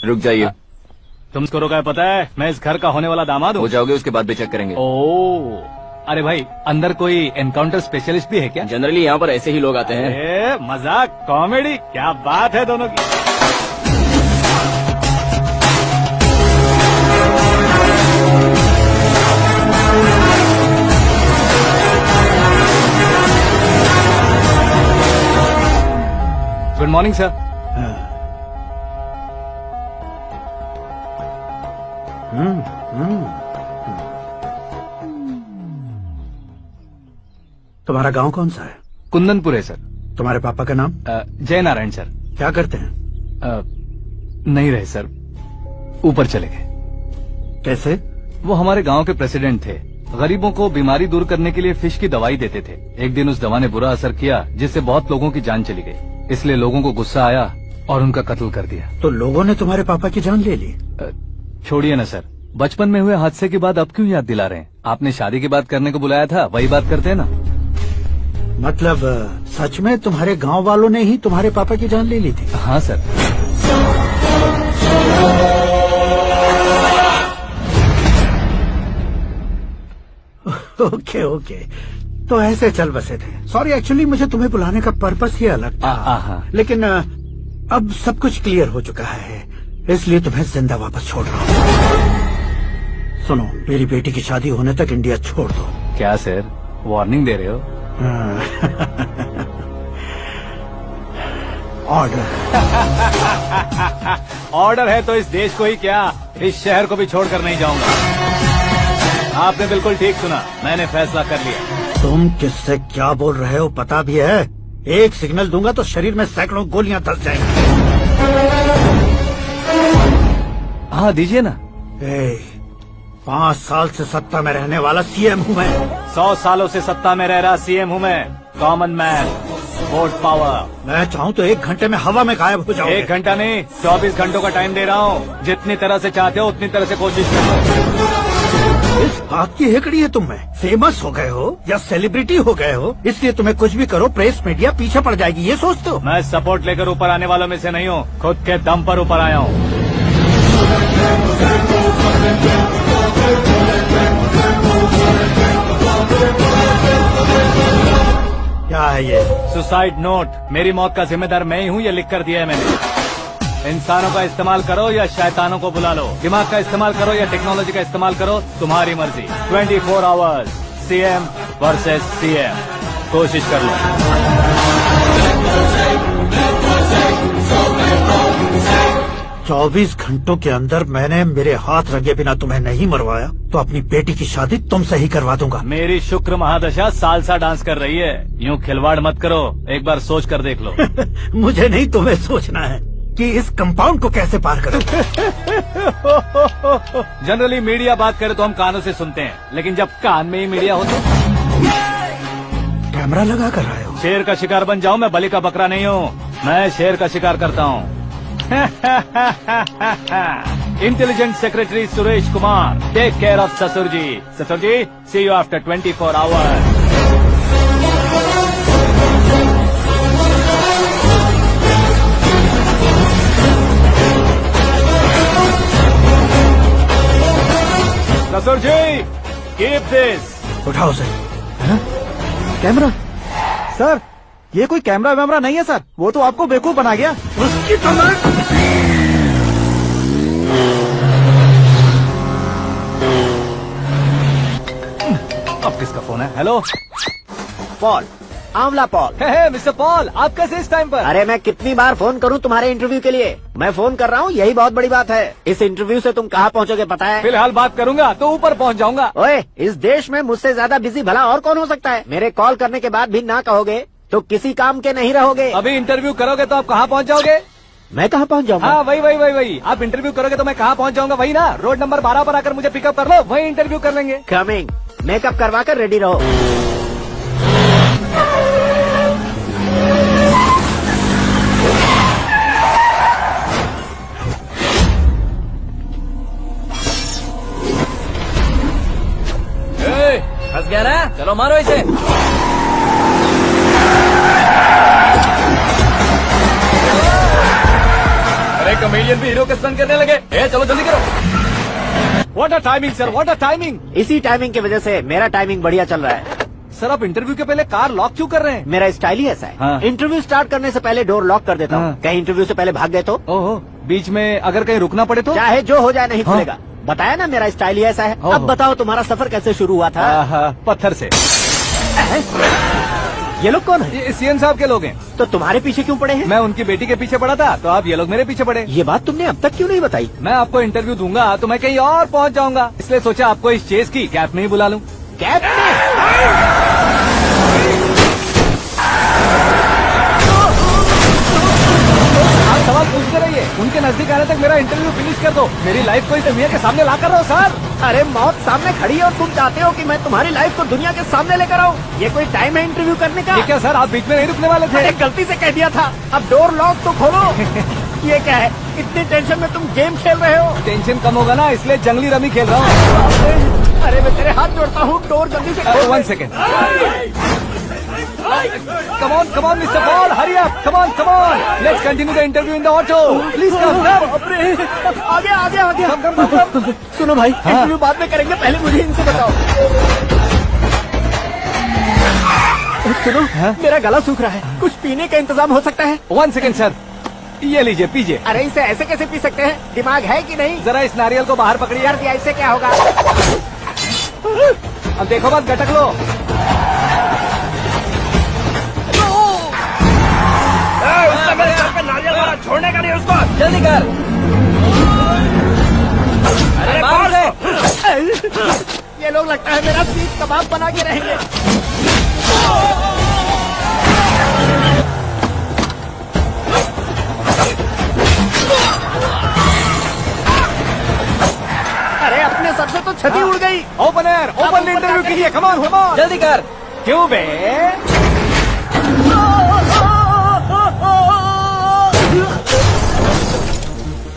रुक जाइए। तुमको रोका है पता है? मैं इस घर का होने वाला दामाद हूँ। हो जाओगे उसके बाद भी चेक करेंगे। ओ, अरे भाई अंदर कोई एनकाउंटर स्पेशलिस्ट भी है क्या? जनरली यहाँ पर ऐसे ही लोग आते हैं। मजाक कॉमेडी, क्या बात है दोनों की। Good morning sir. तुम्हारा गांव कौन सा है? कुंदनपुर है सर। तुम्हारे पापा का नाम? जय नारायण सर। क्या करते हैं? नहीं रहे सर, ऊपर चले गए। कैसे? वो हमारे गांव के प्रेसिडेंट थे। गरीबों को बीमारी दूर करने के लिए फिश की दवाई देते थे। एक दिन उस दवा ने बुरा असर किया जिससे बहुत लोगों की जान चली गई। इसलिए लोगों को गुस्सा आया और उनका कत्ल कर दिया। तो लोगों ने तुम्हारे पापा की जान ले ली? छोड़िए ना सर, बचपन में हुए हादसे के बाद अब क्यों याद दिला रहे हैं? आपने शादी की बात करने को बुलाया था, वही बात करते हैं ना। मतलब सच में तुम्हारे गांव वालों ने ही तुम्हारे पापा की जान ले ली थी? हाँ सर। ओके ओके, तो ऐसे चल बसे थे। सॉरी, एक्चुअली मुझे तुम्हें बुलाने का पर्पस ही अलग था। लेकिन अब सब कुछ क्लियर हो चुका है, इसलिए तुम्हें जिंदा वापस छोड़ रहा हूँ। सुनो, मेरी बेटी की शादी होने तक इंडिया छोड़ दो। क्या सर, वार्निंग दे रहे हो? ऑर्डर। ऑर्डर है तो इस देश को ही क्या, इस शहर को भी छोड़कर नहीं जाऊंगा। आपने बिल्कुल ठीक सुना, मैंने फैसला कर लिया। तुम किससे क्या बोल रहे हो पता भी है? एक सिग्नल दूंगा तो शरीर में सैकड़ों गोलियां धस जाएंगी। हाँ दीजिए ना। 5 साल से सत्ता में रहने वाला सीएम हूँ मैं। 100 सालों से सत्ता में रह रहा सीएम हूँ मैं। Common man, vote power. मैं चाहूँ तो 1 घंटे में हवा में गायब हो जाऊँ। 1 घंटा नहीं, 24 घंटों का टाइम दे रहा हूँ। जितनी तरह से चाहते हो उतनी तरह से कोशिश करो। इस बात की हेकड़ी है तुम में। फेमस हो गए हो या सेलिब्रिटी हो गए हो, इसलिए तुम्हें कुछ भी करो प्रेस मीडिया पीछे पड़ जाएगी, ये सोचते हो? मैं सपोर्ट लेकर ऊपर आने वालों में से नहीं हूँ, खुद के दम पर ऊपर आया हूँ। क्या है ये? Suicide note. मेरी मौत का जिम्मेदार मैं ही हूँ, ये लिख कर दिया है मैंने। इंसानों का इस्तेमाल करो या शैतानों को बुला लो, दिमाग का इस्तेमाल करो या टेक्नोलॉजी का इस्तेमाल करो, तुम्हारी मर्जी। 24 आवर्स सीएम वर्सेस सीएम, कोशिश कर लो। चौबीस घंटों के अंदर मैंने मेरे हाथ रंगे बिना तुम्हें नहीं मरवाया तो अपनी बेटी की शादी तुमसे ही करवा दूंगा। मेरी शुक्र महादशा सालसा डांस कर रही है, यूँ खिलवाड़ मत करो, एक बार सोच कर देख लो। मुझे नहीं, तुम्हें सोचना है कि इस कंपाउंड को कैसे पार करूं। जनरली मीडिया बात करे तो हम कानों से सुनते हैं, लेकिन जब कान में ही मीडिया हो तो कैमरा लगा कर आए हो। शेर का शिकार बन जाऊं, मैं बलि का बकरा नहीं हूँ, मैं शेर का शिकार करता हूँ। Intelligent secretary Suresh Kumar, take care of ससुर जी। ससुर जी, सी यू आफ्टर 24 आवर्स। ससुर जी, कीप दिस। उठाओ से। कैमरा? सर, ये कोई कैमरा वैमरा नहीं है सर, वो तो आपको बेवकूफ बना गया। उसकी तो अब किसका फोन है? हेलो पॉल, आंवला पॉल। मिस्टर पॉल, आप कैसे इस टाइम पर? अरे मैं कितनी बार फोन करूं तुम्हारे इंटरव्यू के लिए? मैं फोन कर रहा हूं, यही बहुत बड़ी बात है। इस इंटरव्यू से तुम कहाँ पहुँचोगे पता है? फिलहाल बात करूंगा तो ऊपर पहुंच जाऊंगा। ओए, इस देश में मुझसे ज्यादा बिजी भला और कौन हो सकता है? मेरे कॉल करने के बाद भी ना कहोगे तो किसी काम के नहीं रहोगे। अभी इंटरव्यू करोगे तो आप कहाँ पहुँच जाओगे? मैं कहाँ पहुँच जाऊंगा? हाँ वही। आप इंटरव्यू करोगे तो मैं कहाँ पहुँच जाऊंगा? वही ना, रोड नंबर 12 पर आकर मुझे पिकअप कर लो, वही इंटरव्यू कर लेंगे। कमिंग। मेकअप करवा कर रेडी रहो। फंस गया ना, चलो मारो इसे। अरे कॉमेडियन भी हीरो के स्टंट करने लगे। चलो जल्दी करो। What a timing sir, what a timing. इसी टाइमिंग की वजह से मेरा टाइमिंग बढ़िया चल रहा है। सर आप इंटरव्यू के पहले कार लॉक क्यों कर रहे हैं? मेरा स्टाइल ही ऐसा है। हाँ। इंटरव्यू स्टार्ट करने से पहले डोर लॉक कर देता हूँ। हाँ। कहीं इंटरव्यू से पहले भाग गए तो ओहो, बीच में अगर कहीं रुकना पड़े तो? चाहे जो हो जाए नहीं हाँ। खुलेगा। बताया ना मेरा स्टाइल ही ऐसा है। ओहो। अब बताओ तुम्हारा सफर कैसे शुरू हुआ था? पत्थर से। ये लोग कौन है? ये सीएम साहब के लोग हैं। तो तुम्हारे पीछे क्यों पड़े हैं? मैं उनकी बेटी के पीछे पड़ा था, तो आप ये लोग मेरे पीछे पड़े। ये बात तुमने अब तक क्यों नहीं बताई? मैं आपको इंटरव्यू दूंगा तो मैं कहीं और पहुंच जाऊंगा, इसलिए सोचा आपको इस चेस की कैप में ही बुला लूं। कैब में? आप सवाल पूछते रहिए, उनके नजदीक आने तक मेरा इंटरव्यू फिनिश कर दो। मेरी लाइफ को इस दुनिया के सामने ला कर रहो सर। अरे मौत सामने खड़ी है और तुम चाहते हो कि मैं तुम्हारी लाइफ को दुनिया के सामने लेकर आऊं? ये कोई टाइम है इंटरव्यू करने का? ये क्या सर, आप बीच में नहीं रुकने वाले थे? अरे गलती से कह दिया था। अब डोर लॉक तो खोलो। ये क्या है? इतनी टेंशन में तुम गेम खेल रहे हो? टेंशन कम होगा ना, इसलिए जंगली रमी खेल रहा हूँ। अरे मैं तेरे हाथ जोड़ता हूँ, डोर जल्दी से खोल। 1 second. Come on, Mr. Paul, hurry up. Come on. Let's continue the interview in the auto. Please come. आगे। Come. सुनो भाई, इंटरव्यू बाद में करेंगे, पहले मुझे इनसे बताओ। सुनो, मेरा गला सूख रहा है, कुछ पीने का इंतजाम हो सकता है? 1 सेकेंड सर, ये लीजिए पीजिए। अरे इसे ऐसे कैसे पी सकते हैं? दिमाग है कि नहीं? जरा इस नारियल को बाहर पकड़िए। कर दिया, इससे क्या होगा? अब देखो मत, गटक लो। मेरे सर पे नारियल मारा, छोड़ने का नहीं उसको। जल्दी कर। अरे मार दे। ये लोग लगता है मेरा सीख कबाब बना के रहेंगे। अरे अपने सर से तो छती उड़ गई। ओपन इंटरव्यू कीजिए। Come on. जल्दी कर। क्यों बे?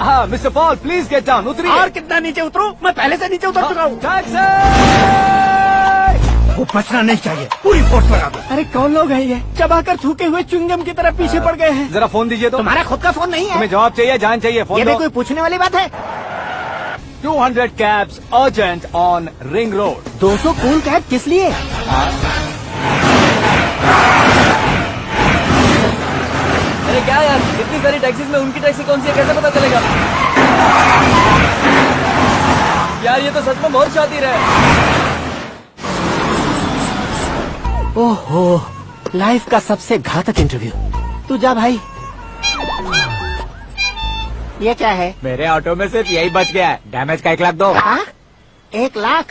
हाँ mister Paul, please get down. उतरिए। और कितना नीचे उतरूं? मैं पहले से नीचे उतर चुका हूँ। टैक्सी! वो बचना नहीं चाहिए, पूरी फोर्स लगा दो। अरे कौन लोग हैं ये? चबाकर थूके हुए च्युइंगम की तरह पीछे पड़ गए हैं। जरा फोन दीजिए तो। तुम्हारा खुद का फोन नहीं है? तुम्हें जवाब चाहिए, जान चाहिए, फोन ये दो। भी कोई पूछने वाली बात है? 200 cabs urgent on Ring Road. 200 cool cab किस लिए? अरे क्या यार, इतनी सारी टैक्सीज में उनकी टैक्सी कौन सी है, कैसे पता चलेगा? यार ये तो सच में बहुत शातिर है। ओहो, लाइफ का सबसे घातक इंटरव्यू। तू जा भाई। ये क्या है? मेरे ऑटो में सिर्फ यही बच गया है, डैमेज का 1 लाख दो। हाँ? 1 लाख?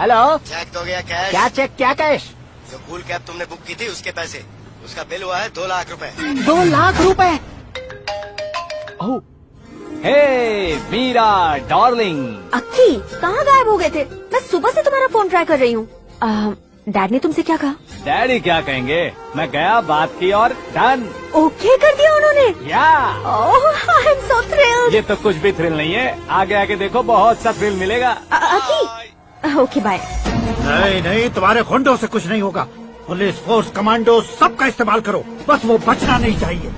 हेलो, चेक तो गया कैश। क्या चेक, क्या कैश? जो कूल कैब तुमने बुक की थी उसके पैसे, उसका बिल हुआ है 2 लाख रुपए। 2 लाख रुपए? हे मीरा डार्लिंग। अक्की, कहाँ गायब हो गए थे? मैं सुबह से तुम्हारा फोन ट्राई कर रही हूँ। डैड ने तुमसे क्या कहा? डैडी क्या कहेंगे, मैं गया, बात की और डन। ओके कर दिया उन्होंने? या ओह, आई एम सो थ्रिल्ड। ये तो कुछ भी थ्रिल नहीं है, आगे आगे देखो बहुत सा थ्रिल मिलेगा। अक्की, ओके बाय। नहीं, तुम्हारे गुंडों से कुछ नहीं होगा। पुलिस फोर्स, कमांडो, सबका इस्तेमाल करो, बस वो बचना नहीं चाहिए।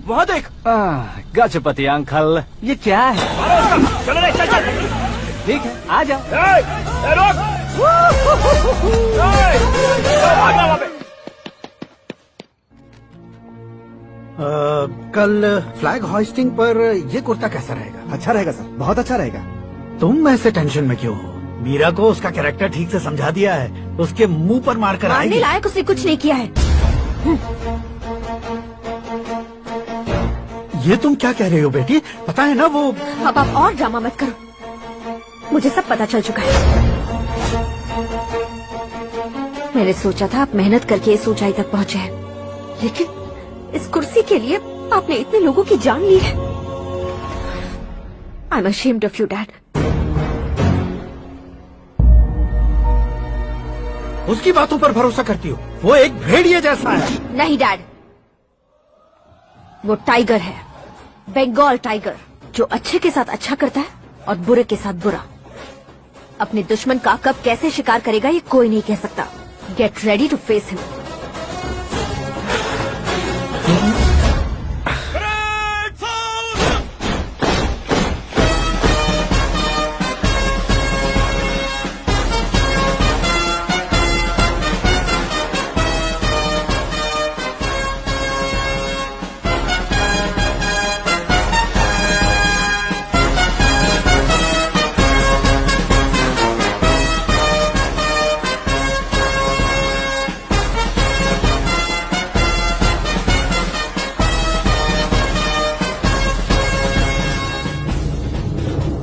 वहाँ देख। गजपति अंकल, ये क्या है? चलो रे, चल। ठीक है, आ जाओ। कल फ्लैग होइस्टिंग पर ये कुर्ता कैसा रहेगा? अच्छा रहेगा सर, बहुत अच्छा रहेगा। तुम ऐसे टेंशन में क्यों हो? मीरा को उसका कैरेक्टर ठीक से समझा दिया है, उसके मुंह पर मारकर मारने आएगी। लायक उसने कुछ नहीं किया है। ये तुम क्या कह रही हो बेटी? पता है ना वो। अब आप और ड्रामा मत करो, मुझे सब पता चल चुका है। मैंने सोचा था आप मेहनत करके इस ऊंचाई तक पहुंचे हैं, लेकिन इस कुर्सी के लिए आपने इतने लोगों की जान ली है। I am ashamed of you dad. उसकी बातों पर भरोसा करती हो? वो एक भेड़िए जैसा है। नहीं डैड, वो टाइगर है, बंगाल टाइगर, जो अच्छे के साथ अच्छा करता है और बुरे के साथ बुरा। अपने दुश्मन का कब कैसे शिकार करेगा ये कोई नहीं कह सकता। Get ready to face him.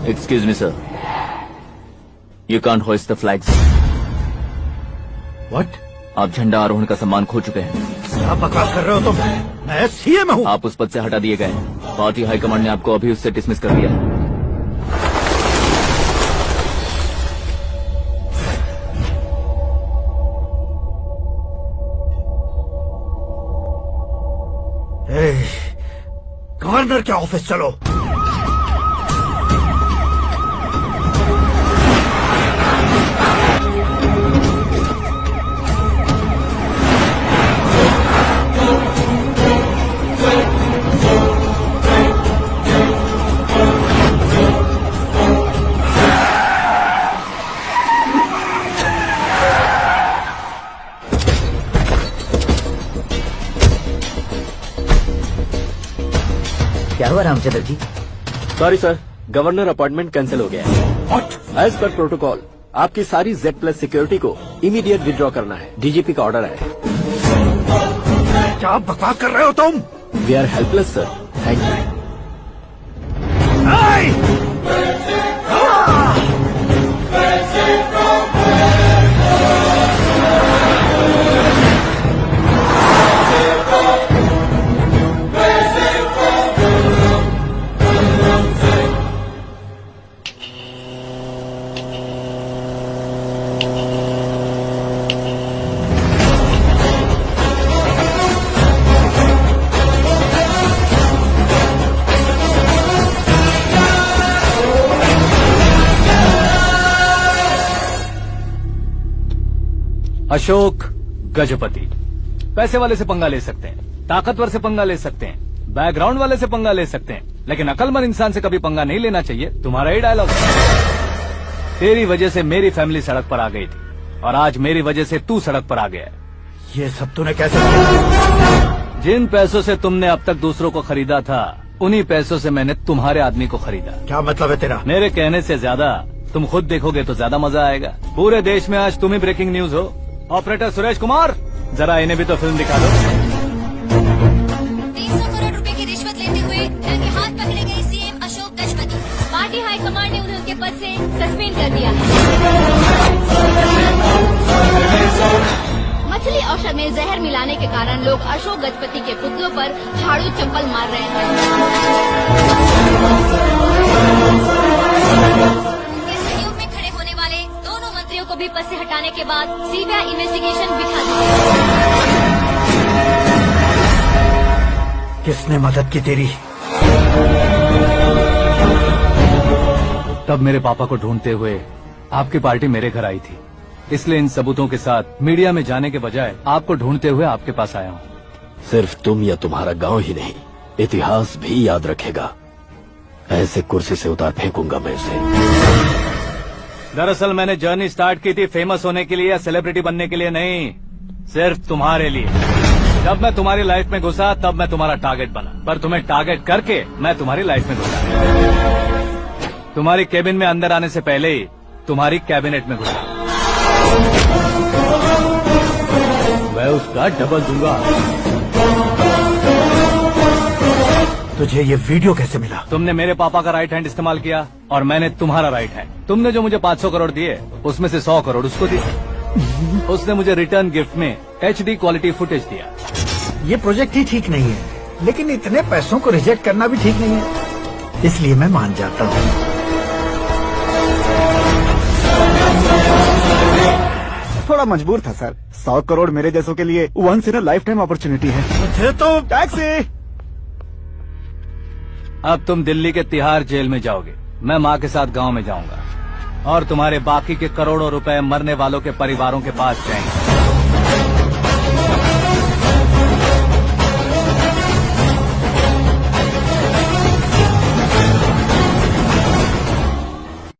Excuse me, sir. You can't hoist the flags. What? आप झंडा आरोहण का सम्मान खो चुके हैं। क्या बकवास कर रहे हो तुम? मैं सीएम हूँ। आप उस पद से हटा दिए गए। पार्टी हाईकमांड ने आपको अभी उससे डिसमिस कर दिया है। गवर्नर के ऑफिस चलो। क्या हुआ Ramachandra ji? Sorry sir, governor appointment cancel हो गया है। एज पर प्रोटोकॉल आपकी सारी Z+ सिक्योरिटी को इमीडिएट विड्रॉ करना है। डीजीपी का ऑर्डर है। क्या बकवास कर रहे हो तुम? We are helpless sir. Thank you. Ashok Gajapati. पैसे वाले से पंगा ले सकते हैं, ताकतवर से पंगा ले सकते हैं, बैकग्राउंड वाले से पंगा ले सकते हैं, लेकिन अकलमंद इंसान से कभी पंगा नहीं लेना चाहिए। तुम्हारा ही डायलॉग है। तेरी वजह से मेरी फैमिली सड़क पर आ गई थी और आज मेरी वजह से तू सड़क पर आ गया है। ये सब तूने कैसे किया? जिन पैसों से तुमने अब तक दूसरों को खरीदा था, उन्हीं पैसों से मैंने तुम्हारे आदमी को खरीदा। क्या मतलब है तेरा? मेरे कहने से ज्यादा तुम खुद देखोगे तो ज्यादा मजा आएगा। पूरे देश में आज तुम ही ब्रेकिंग न्यूज हो। ऑपरेटर सुरेश कुमार, जरा इन्हें भी तो फिल्म दिखा दो। 300 करोड़ रुपए की रिश्वत लेते हुए उनके हाथ पकड़े गए CM Ashok Gajapati. Party high command ने उन्हें उनके पद से सस्पेंड कर दिया है। मछली औषध में जहर मिलाने के कारण लोग अशोक गजपति के पुतलों पर झाड़ू चप्पल मार रहे हैं। उनके सहयोग में खड़े होने वाले दोनों मंत्रियों को भी पद से हटाने के बाद सीबीआई इन्वेस्टिगेशन बिठा दी। किसने मदद की तेरी? तब मेरे पापा को ढूंढते हुए आपकी पार्टी मेरे घर आई थी, इसलिए इन सबूतों के साथ मीडिया में जाने के बजाय आपको ढूंढते हुए आपके पास आया हूँ। सिर्फ तुम या तुम्हारा गांव ही नहीं, इतिहास भी याद रखेगा। ऐसे कुर्सी से उतार फेंकूंगा मैं इसे। दरअसल मैंने जर्नी स्टार्ट की थी फेमस होने के लिए या सेलिब्रिटी बनने के लिए नहीं, सिर्फ तुम्हारे लिए। जब मैं तुम्हारी लाइफ में घुसा तब मैं तुम्हारा टारगेट बना, पर तुम्हें टारगेट करके मैं तुम्हारी लाइफ में घुसा। तुम्हारी केबिन में अंदर आने से पहले ही तुम्हारी कैबिनेट में घुसा। मैं उसका डबल दूंगा। तुझे ये वीडियो कैसे मिला? तुमने मेरे पापा का राइट हैंड इस्तेमाल किया और मैंने तुम्हारा राइट हैंड। तुमने जो मुझे 500 करोड़ दिए उसमें से 100 करोड़ उसको दिए। उसने मुझे रिटर्न गिफ्ट में HD क्वालिटी फुटेज दिया। ये प्रोजेक्ट ही ठीक नहीं है, लेकिन इतने पैसों को रिजेक्ट करना भी ठीक नहीं है, इसलिए मैं मान जाता हूँ। थोड़ा मजबूर था सर। 100 करोड़ मेरे जैसों के लिए once in a lifetime opportunity है। मुझे तो टैक्सी। अब तुम दिल्ली के तिहाड़ जेल में जाओगे, मैं माँ के साथ गांव में जाऊंगा। और तुम्हारे बाकी के करोड़ों रुपए मरने वालों के परिवारों के पास जाएंगे।